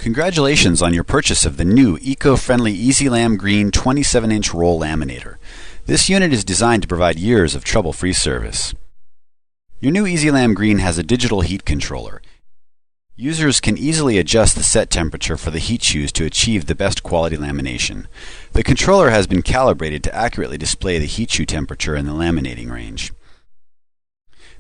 Congratulations on your purchase of the new eco-friendly Easy-Lam Green 27-inch roll laminator. This unit is designed to provide years of trouble-free service. Your new Easy-Lam Green has a digital heat controller. Users can easily adjust the set temperature for the heat shoes to achieve the best quality lamination. The controller has been calibrated to accurately display the heat shoe temperature in the laminating range.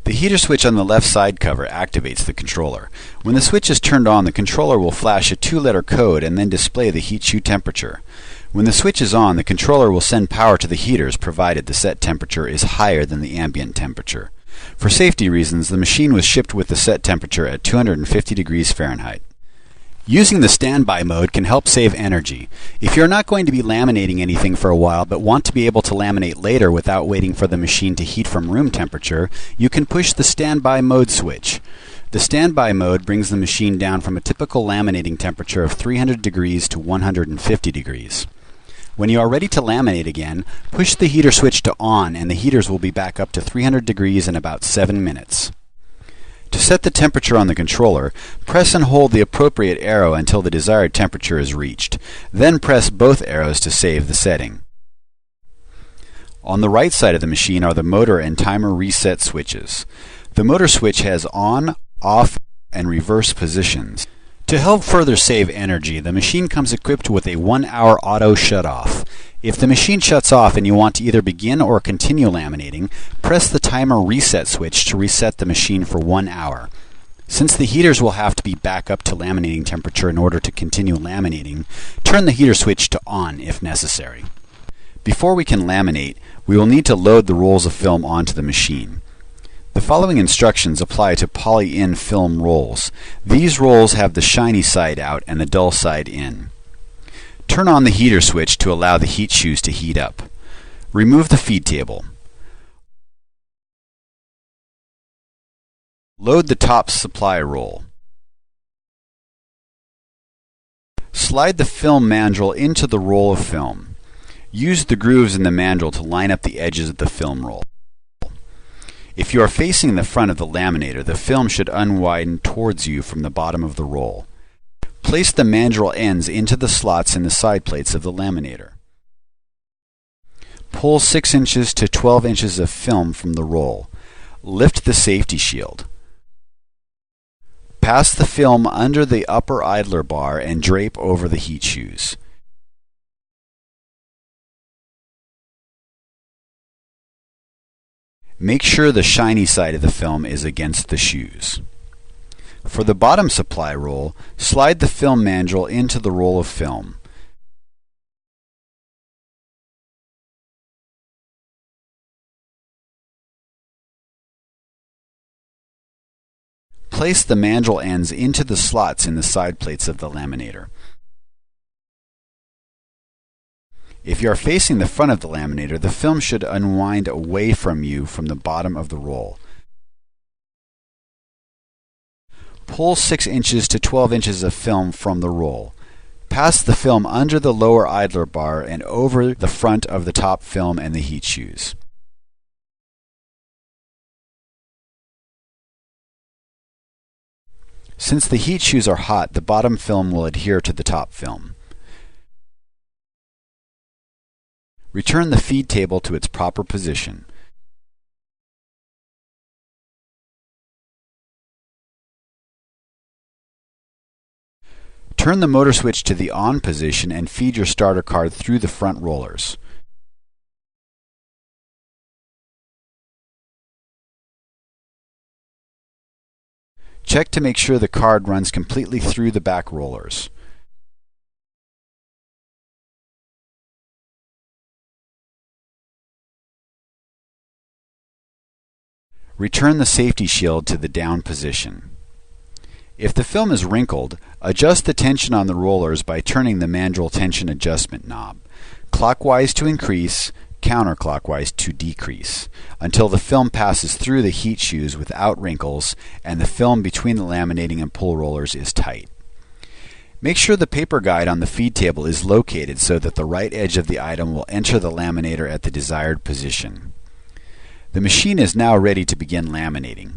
The heater switch on the left side cover activates the controller. When the switch is turned on, the controller will flash a 2-letter code and then display the heat shoe temperature. When the switch is on, the controller will send power to the heaters provided the set temperature is higher than the ambient temperature. For safety reasons, the machine was shipped with the set temperature at 250 degrees Fahrenheit. Using the standby mode can help save energy. If you're not going to be laminating anything for a while but want to be able to laminate later without waiting for the machine to heat from room temperature, you can push the standby mode switch. The standby mode brings the machine down from a typical laminating temperature of 300 degrees to 150 degrees. When you are ready to laminate again, push the heater switch to on and the heaters will be back up to 300 degrees in about 7 minutes. To set the temperature on the controller, press and hold the appropriate arrow until the desired temperature is reached. Then press both arrows to save the setting. On the right side of the machine are the motor and timer reset switches. The motor switch has on, off, and reverse positions. To help further save energy, the machine comes equipped with a 1-hour auto shutoff. If the machine shuts off and you want to either begin or continue laminating, press the timer reset switch to reset the machine for 1 hour. Since the heaters will have to be back up to laminating temperature in order to continue laminating, turn the heater switch to on if necessary. Before we can laminate, we will need to load the rolls of film onto the machine. The following instructions apply to poly-in film rolls. These rolls have the shiny side out and the dull side in. Turn on the heater switch to allow the heat shoes to heat up. Remove the feed table. Load the top supply roll. Slide the film mandrel into the roll of film. Use the grooves in the mandrel to line up the edges of the film roll. If you are facing the front of the laminator, the film should unwind towards you from the bottom of the roll. Place the mandrel ends into the slots in the side plates of the laminator. Pull 6 inches to 12 inches of film from the roll. Lift the safety shield. Pass the film under the upper idler bar and drape over the heat shoes. Make sure the shiny side of the film is against the shoes. For the bottom supply roll, slide the film mandrel into the roll of film. Place the mandrel ends into the slots in the side plates of the laminator. If you are facing the front of the laminator, the film should unwind away from you from the bottom of the roll. Pull 6 inches to 12 inches of film from the roll. Pass the film under the lower idler bar and over the front of the top film and the heat shoes. Since the heat shoes are hot, the bottom film will adhere to the top film. Return the feed table to its proper position. Turn the motor switch to the on position and feed your starter card through the front rollers. Check to make sure the card runs completely through the back rollers. Return the safety shield to the down position. If the film is wrinkled, adjust the tension on the rollers by turning the mandrel tension adjustment knob, clockwise to increase, counterclockwise to decrease, until the film passes through the heat shoes without wrinkles and the film between the laminating and pull rollers is tight. Make sure the paper guide on the feed table is located so that the right edge of the item will enter the laminator at the desired position. The machine is now ready to begin laminating.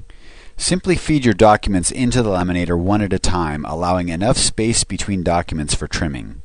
Simply feed your documents into the laminator one at a time, allowing enough space between documents for trimming.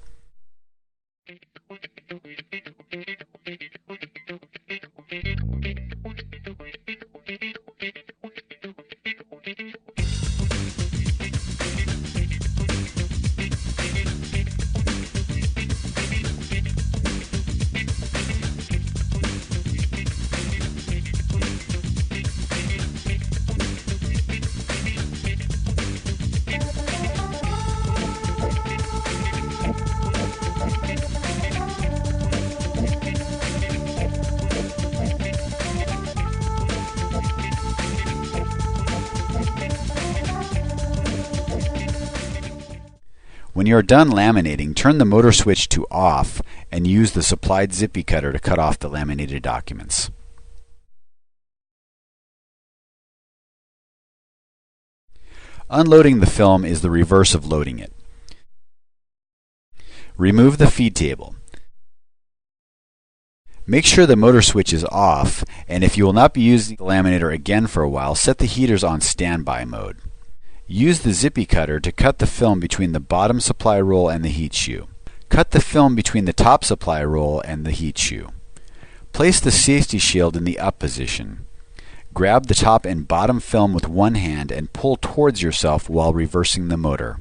When you are done laminating, turn the motor switch to off and use the supplied zippy cutter to cut off the laminated documents. Unloading the film is the reverse of loading it. Remove the feed table. Make sure the motor switch is off, and if you will not be using the laminator again for a while, set the heaters on standby mode. Use the zippy cutter to cut the film between the bottom supply roll and the heat shoe. Cut the film between the top supply roll and the heat shoe. Place the safety shield in the up position. Grab the top and bottom film with one hand and pull towards yourself while reversing the motor.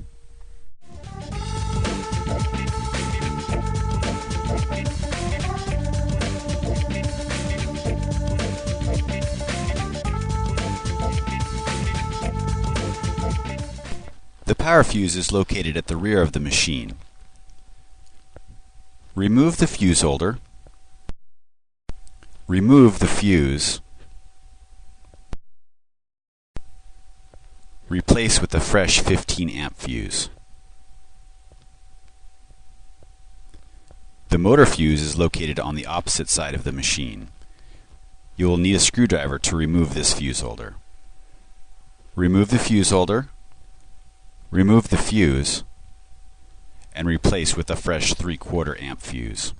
The power fuse is located at the rear of the machine. Remove the fuse holder. Remove the fuse. Replace with a fresh 15 amp fuse. The motor fuse is located on the opposite side of the machine. You will need a screwdriver to remove this fuse holder. Remove the fuse holder. Remove the fuse and replace with a fresh 3/4 amp fuse.